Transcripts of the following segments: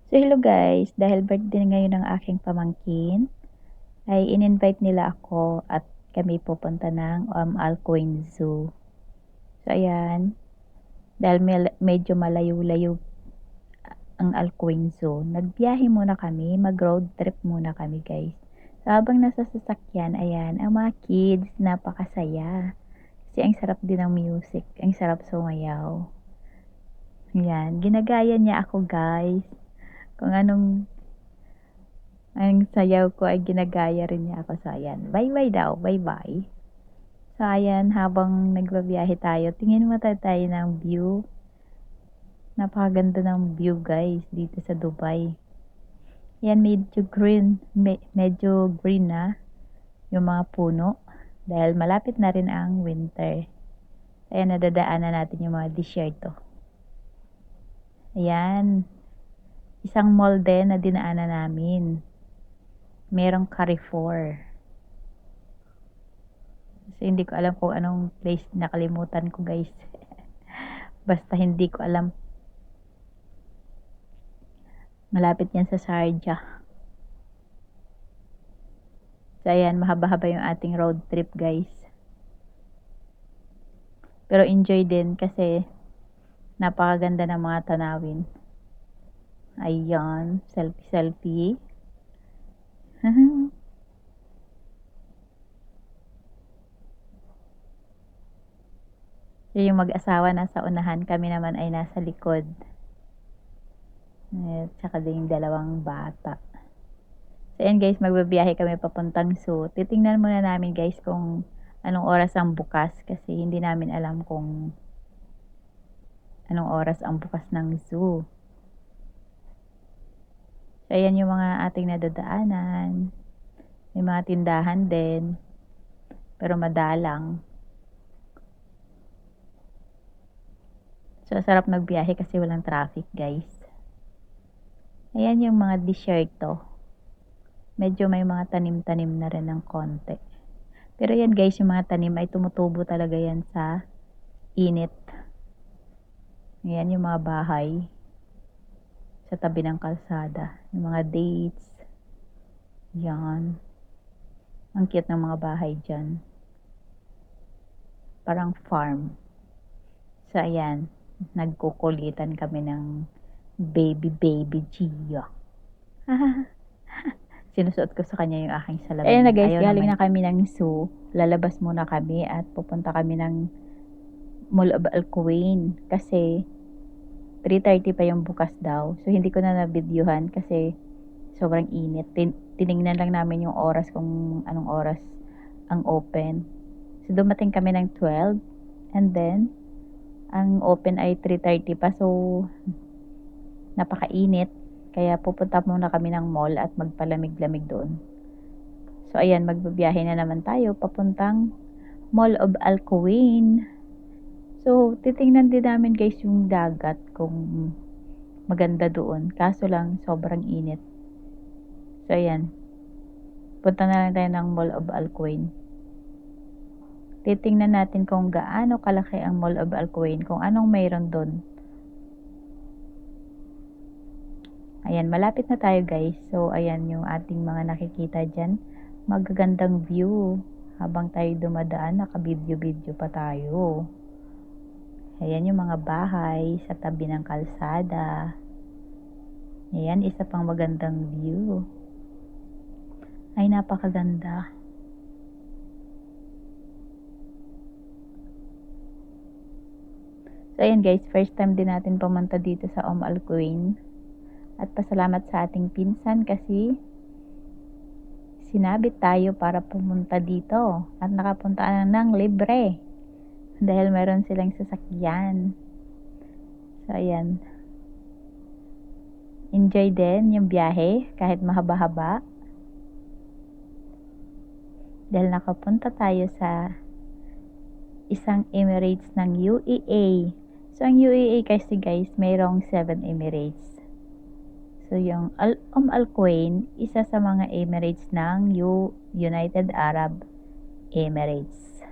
So hello guys, dahil birthday ngayon ng aking pamangkin, ay in-invite nila ako at kami pupunta ng Alcuin Zoo. So ayan, dahil medyo malayo-layo ang Alcuin Zoo, nagbiyahe muna kami, mag-road trip muna kami guys. So habang nasa sasakyan, ayan, ang mga kids, napakasaya. Kasi ang sarap din ng music, ang sarap sumayaw. Ayan, ginagaya niya ako guys. Kung anong ang sayaw ko ay ginagaya rin niya ako. So, ayan. Bye-bye daw. Bye-bye. So, ayan. Habang nagbabiyahe tayo, tingin mo tayo ng view. Napakaganda ng view, guys, dito sa Dubai. Yan, medyo green. Medyo green na yung mga puno. Dahil malapit na rin ang winter. Ayan, nadadaanan natin yung mga disyerto. Ayan. Isang mall din na dinaanan namin. Merong Carrefour. So, hindi ko alam kung anong place, nakalimutan ko guys. Basta hindi ko alam. Malapit yan sa Sharjah. So, ayan, mahaba-haba yung ating road trip guys. Pero enjoy din kasi napakaganda ng mga tanawin. Ayan, selfie-selfie. So, yung mag-asawa nasa unahan, kami naman ay nasa likod. At saka din yung dalawang bata. So, ayan guys, magbabiyahe kami papuntang zoo. Titingnan muna namin guys kung anong oras ang bukas kasi hindi namin alam kung anong oras ang bukas ng zoo. So, ayan yung mga ating nadadaanan. May mga tindahan din. Pero madalang. So, sarap magbiyahe kasi walang traffic, guys. Ayan yung mga disyerto. Medyo may mga tanim-tanim na rin ng konti. Pero yan, guys, yung mga tanim ay tumutubo talaga yan sa init. Ayan yung mga bahay sa tabi ng kalsada. Yung mga dates. Yan. Ang cute ng mga bahay dyan. Parang farm. So, ayan. Nagkukulitan kami ng baby Gia. Sinusuot ko sa kanya yung aking salamin. Ayan na guys, galing na kami ng zoo. Lalabas muna kami at pupunta kami ng Mall of Alcuin. Kasi 3:30 pa yung bukas daw. So, hindi ko na na-videohan kasi sobrang init. Tiningnan lang namin yung oras kung anong oras ang open. So, dumating kami ng 12. And then, ang open ay 3:30 pa. So, napakainit. Kaya pupunta muna kami ng mall at magpalamig-lamig doon. So, ayan, magbabiyahe na naman tayo papuntang Mall of Alcuin. So, titingnan din namin guys yung dagat kung maganda doon. Kaso lang, sobrang init. So, ayan. Punta na lang tayo ng Mall of Alcuin. Titingnan natin kung gaano kalaki ang Mall of Alcuin, kung anong mayroon doon. Ayan, malapit na tayo guys. So, ayan yung ating mga nakikita dyan. Magagandang view. Habang tayo dumadaan, naka-video-video pa tayo. Ayan yung mga bahay sa tabi ng kalsada. Ayan, isa pang magandang view. Ay, napakaganda. So, ayan guys, first time din natin pumunta dito sa Alcuin. At pasalamat sa ating pinsan kasi sinabit tayo para pumunta dito. At nakapunta na ng libre. Dahil meron silang sasakyan. So, ayan. Enjoy din yung biyahe kahit mahaba-haba. Dahil nakapunta tayo sa isang Emirates ng UAE. So, ang UAE kasi guys, mayroong 7 Emirates. So, yung Alcuin, isa sa mga Emirates ng United Arab Emirates.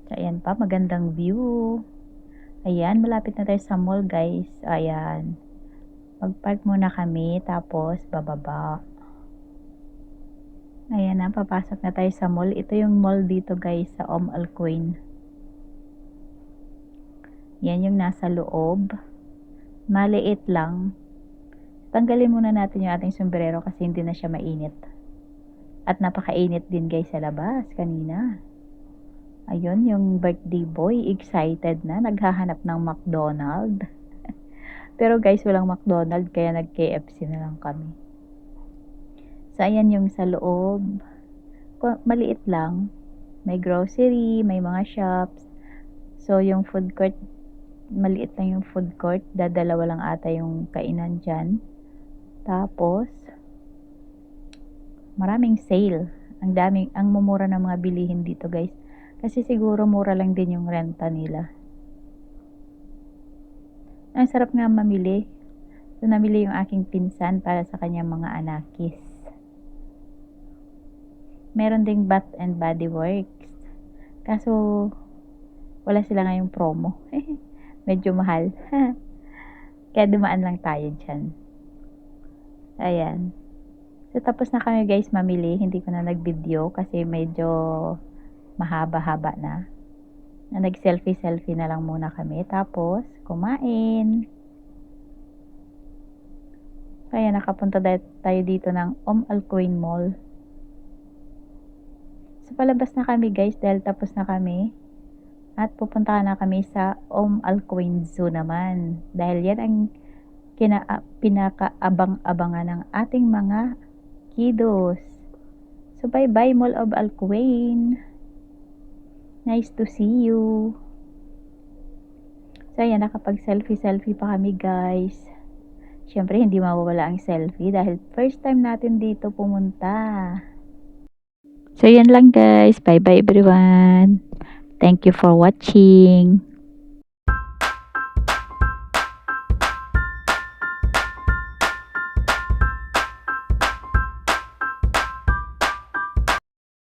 So, ayan pa, magandang view. Ayan, malapit na tayo sa mall guys. Ayan. Mag-park muna kami tapos bababa. Ayan na, papasok na tayo sa mall. Ito yung mall dito guys sa Alcuin. Yan yung nasa loob. Maliit lang. Tanggalin muna natin yung ating sombrero kasi hindi na siya mainit. At napakainit din guys sa labas kanina. Ayun, yung birthday boy, excited na, naghahanap ng McDonald's. Pero guys, walang McDonald's, kaya nag-KFC na lang kami. So, ayan yung sa loob. Maliit lang. May grocery, may mga shops. So, yung food court, maliit lang yung food court. Dadalawa lang ata yung kainan dyan. Tapos, maraming sale. Ang mumura ng mga bilihin dito guys. Kasi siguro mura lang din yung renta nila. Ang sarap nga mamili. So, namili yung aking pinsan para sa kanyang mga anakis. Meron ding Bath and Body Works. Kaso, wala sila ngayong promo. Medyo mahal. Kaya dumaan lang tayo dyan. Ayan. So, tapos na kami guys mamili. Hindi ko na nag-video kasi medyo mahaba-haba na. Nag-selfie-selfie na lang muna kami. Tapos, kumain. Kaya nakapunta tayo dito ng Alcuin Mall. So, palabas na kami guys dahil tapos na kami. At pupunta na kami sa Alcuin Zoo naman. Dahil yan ang pinakaabang-abangan ng ating mga kiddos. So, bye-bye Mall of Alcuin. Nice to see you. So, ayan, nakapag-selfie-selfie pa kami, guys. Siyempre, hindi mawawala ang selfie dahil first time natin dito pumunta. So, yan lang, guys. Bye-bye, everyone. Thank you for watching.